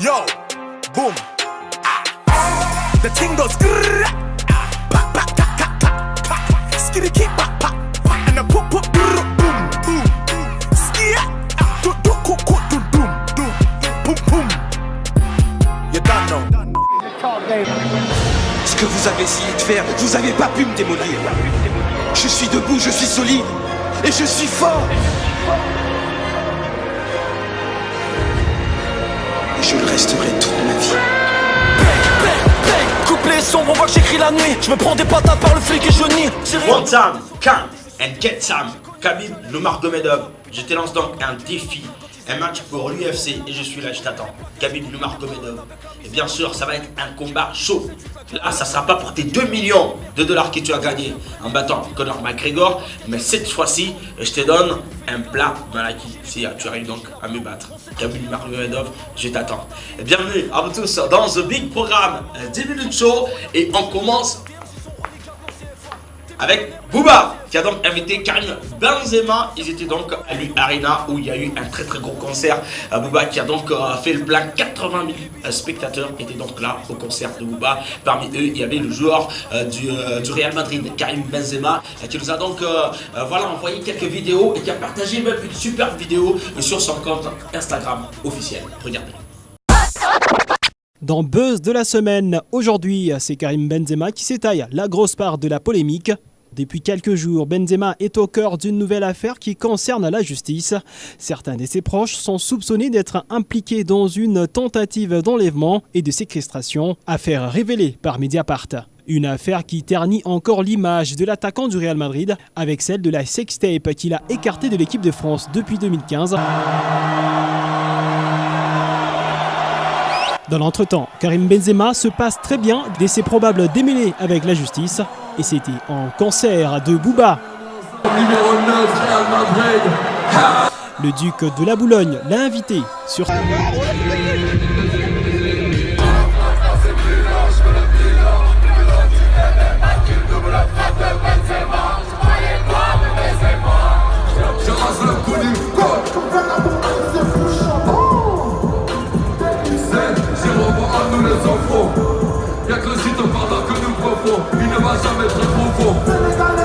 Yo, boom. The thing goes grrrr. Pa, pa, ka, ka, ka, ka. Skitty keep pa, pa, pa. And the pop, pop, grrr, boom, boom. Skia. Do, do, ko, ko, do, doom, doom. Boom, boom. You don't know. Ce que vous avez essayé de faire, vous avez pas pu me démolir. Je suis debout, je suis solide. Et je suis fort. Et je le resterai toute ma vie. Couplet sombre, on voit que j'écris la nuit. Je me prends des patates par le flic et je nie. One time, come and get some. Khabib Nurmagomedov. Je te lance donc un défi, un match pour l'UFC et je suis là, je t'attends. Khabib Nurmagomedov. Et bien sûr, ça va être un combat chaud. Là, ça sera pas pour tes 2 millions de dollars que tu as gagné en battant Conor McGregor, mais cette fois-ci, je te donne un plat dans la qui si tu arrives donc à me battre. Khabib Nurmagomedov, je t'attends. Bienvenue à vous tous dans The Big Programme, 10 minutes show et on commence avec Booba qui a donc invité Karim Benzema. Ils étaient donc à l'Arena où il y a eu un très très gros concert. Booba qui a donc fait le plein. 80 000 spectateurs étaient donc là au concert de Booba. Parmi eux, il y avait le joueur du Real Madrid, Karim Benzema, qui nous a donc voilà, envoyé quelques vidéos et qui a partagé même une super vidéo sur son compte Instagram officiel. Regardez. Dans Buzz de la semaine, aujourd'hui, c'est Karim Benzema qui s'étaille la grosse part de la polémique. Depuis quelques jours, Benzema est au cœur d'une nouvelle affaire qui concerne la justice. Certains de ses proches sont soupçonnés d'être impliqués dans une tentative d'enlèvement et de séquestration, affaire révélée par Mediapart. Une affaire qui ternit encore l'image de l'attaquant du Real Madrid avec celle de la sextape qu'il a écartée de l'équipe de France depuis 2015. Dans l'entretemps, Karim Benzema se passe très bien dès ses probables démêlés avec la justice. Et c'était en concert de Booba. Numéro 9, Real Madrid. Le duc de la Boulogne l'a invité sur...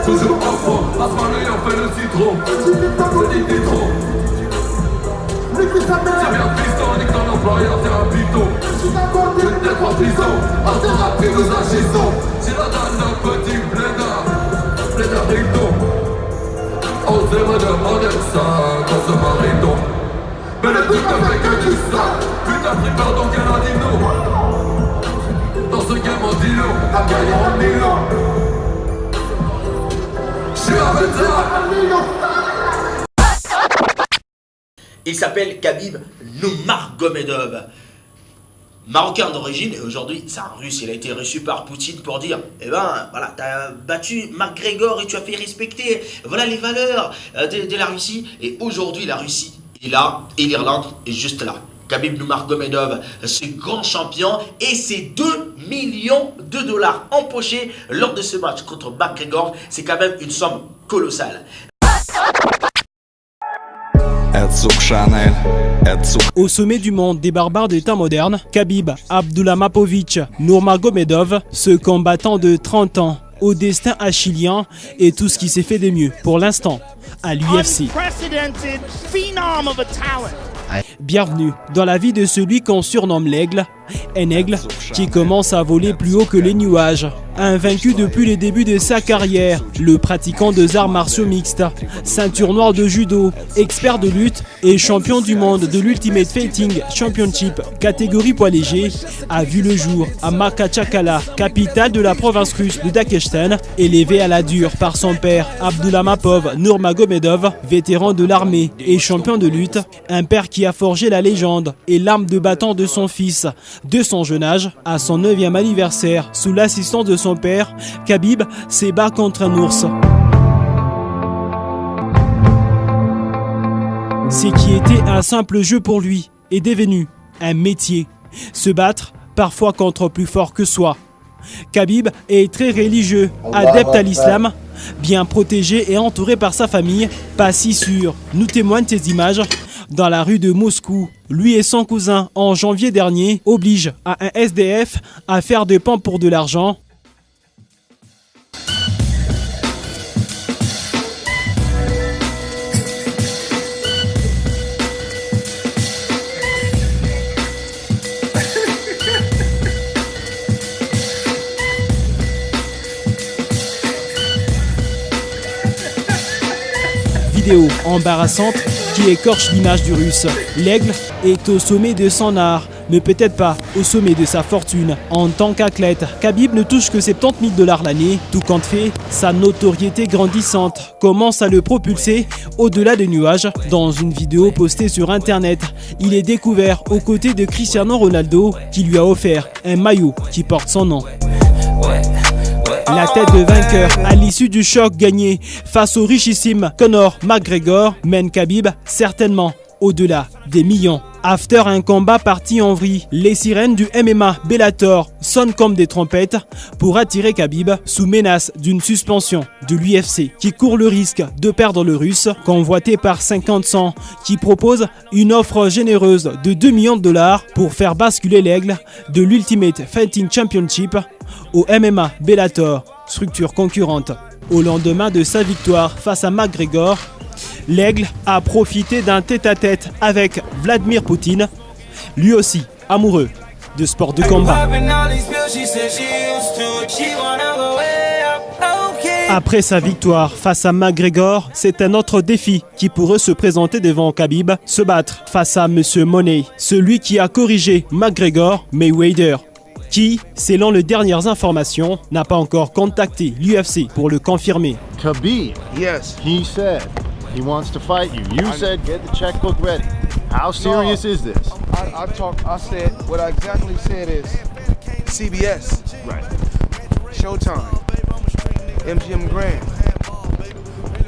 Toujours enfant, à ce moment-là, on fait le citron. C'est des nitro. C'est bien piston, on dit que ton employeur, c'est un piton. Peut-être en prison, à après nous agissons. C'est la dalle d'un petit blédard rideau. Osez me demander ça, dans ce mariton. Mais le truc ne fait que du sale. Putain, pris pardon, qu'elle a dit non. Dans ce game, on dit non, à gagner en Milan. Il s'appelle Khabib Nurmagomedov. Marocain d'origine et aujourd'hui c'est un russe. Il a été reçu par Poutine pour dire eh ben voilà, t'as battu McGregor et tu as fait respecter voilà les valeurs de la Russie. Et aujourd'hui la Russie est là et l'Irlande est juste là. Khabib Nurmagomedov, ce grand champion et ses 2 millions de dollars empochés lors de ce match contre McGregor, c'est quand même une somme colossale. Au sommet du monde des barbares des temps modernes, Khabib Abdulhamapovic Nurmagomedov, ce combattant de 30 ans au destin achillien et tout ce qui s'est fait de mieux pour l'instant à l'UFC. Bienvenue dans la vie de celui qu'on surnomme l'aigle, un aigle qui commence à voler plus haut que les nuages. Invaincu depuis les débuts de sa carrière, le pratiquant de arts martiaux mixtes, ceinture noire de judo, expert de lutte et champion du monde de l'Ultimate Fighting Championship catégorie poids léger, a vu le jour à Makhachkala, capitale de la province russe de Daghestan, élevé à la dure par son père Abdulhamapov Nurmagomedov, vétéran de l'armée et champion de lutte, un père qui a forgé la légende et l'arme de bâton de son fils de son jeune âge. À son 9e anniversaire, sous l'assistance de son père, Khabib s'ébat contre un ours. Ce qui était un simple jeu pour lui est devenu un métier. Se battre, parfois contre plus fort que soi. Khabib est très religieux, adepte à l'islam, bien protégé et entouré par sa famille, pas si sûr, nous témoignent ces images dans la rue de Moscou. Lui et son cousin, en janvier dernier, obligent à un SDF à faire des pompes pour de l'argent. Vidéo embarrassante qui écorche l'image du Russe. L'Aigle est au sommet de son art, mais peut-être pas au sommet de sa fortune. En tant qu'athlète, Khabib ne touche que 70 000 $ l'année. Tout compte fait, sa notoriété grandissante commence à le propulser au-delà des nuages. Dans une vidéo postée sur internet, il est découvert aux côtés de Cristiano Ronaldo qui lui a offert un maillot qui porte son nom. La tête de vainqueur à l'issue du choc gagné face au richissime Conor McGregor mène Khabib certainement au-delà des millions. After un combat parti en vrille, les sirènes du MMA Bellator sonnent comme des trompettes pour attirer Khabib sous menace d'une suspension de l'UFC qui court le risque de perdre le Russe, convoité par 50 Cent qui propose une offre généreuse de 2 millions de $ pour faire basculer l'Aigle de l'Ultimate Fighting Championship au MMA Bellator, structure concurrente. Au lendemain de sa victoire face à McGregor, l'Aigle a profité d'un tête-à-tête avec Vladimir Poutine, lui aussi amoureux de sport de combat. Après sa victoire face à McGregor, c'est un autre défi qui pourrait se présenter devant Khabib, se battre face à Monsieur Money, celui qui a corrigé McGregor, Mayweather, qui, selon les dernières informations, n'a pas encore contacté l'UFC pour le confirmer. Khabib, Yes. he said he wants to fight you. You said get the checkbook ready. How serious is this? I said, what I exactly said is CBS. Right. Showtime. MGM Grand.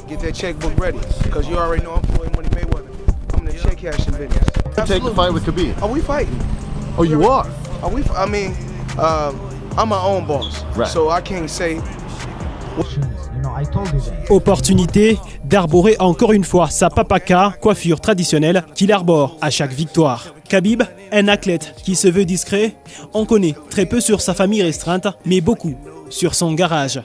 Get that checkbook ready. Because you already know I'm Floyd Money Mayweather. I'm in the check cashing business. You take the fight with Khabib. Are we fighting? Oh, you are? I'm my own boss. Right. So I can't say. Opportunité d'arborer encore une fois sa papaka, coiffure traditionnelle qu'il arbore à chaque victoire. Khabib, un athlète qui se veut discret, on connaît très peu sur sa famille restreinte, mais beaucoup sur son garage.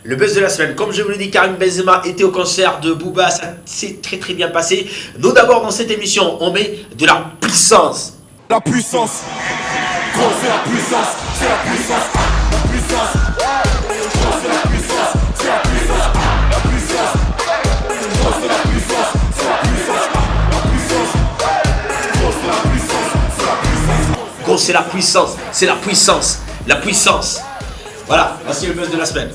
Le buzz de la semaine, comme je vous l'ai dit, Karim Benzema était au concert de Booba, ça s'est très bien passé. Nous d'abord dans cette émission, on met de la puissance. La puissance. Gros, c'est la puissance. C'est la puissance. La puissance. Gros, c'est la puissance. C'est la puissance. La puissance. Gros, c'est la puissance. C'est la puissance. La puissance. Gros, c'est la puissance. C'est la puissance. Gros, c'est la puissance. C'est la puissance. La puissance. Voilà, voici le buzz de la semaine.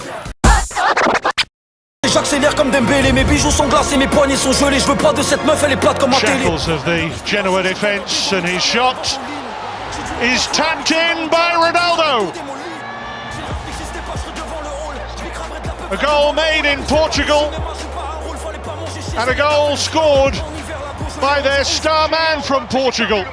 J'accélère comme Dembélé, mes bijoux sont glacés, mes poignets sont gelés. Je veux pas de cette meuf, elle est plate comme un télé. Shackles of the Genoa defence, and his shot is tapped in by Ronaldo. A goal made in Portugal, and a goal scored by their star man from Portugal.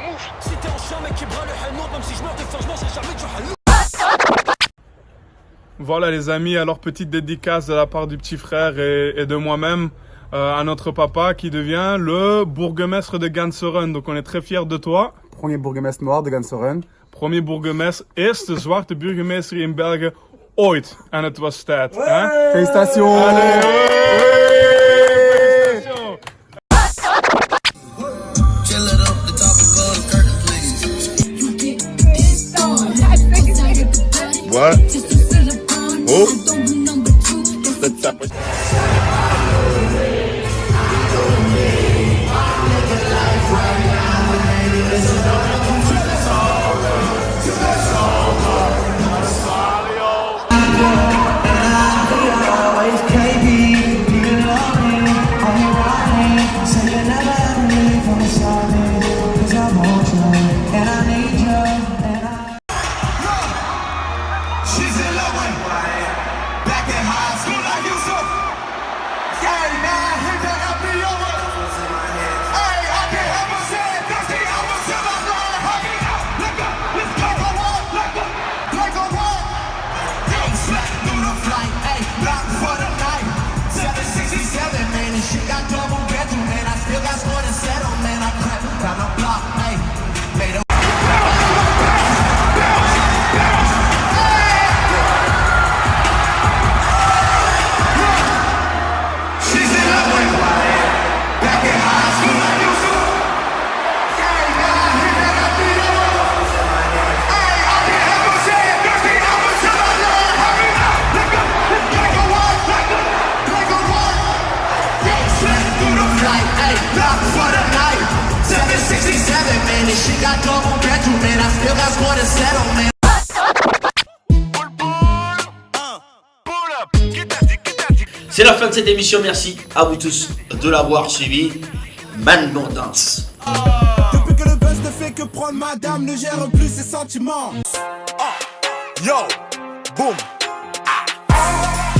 Voilà les amis, alors petite dédicace de la part du petit frère et de moi-même à notre papa qui devient le bourgmestre de Gansoren. Donc on est très fiers de toi. Premier bourgmestre noir de Gansoren. Premier bourgmestre, eerste zwarte burgemeester in België ooit. En het was tijd. Hein? Félicitations. Allez, What? Oh. She got double bedroom, man. I still got score to settle, man. I crept down the block, hey. Made a she got double bedroom, man. I still got score to settle, man. C'est la fin de cette émission, merci à vous tous de l'avoir suivi. Maintenant danse. Depuis que le buzz ne fait que prendre madame, ne gère plus ses sentiments. Yo, boom.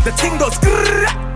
The ting goes.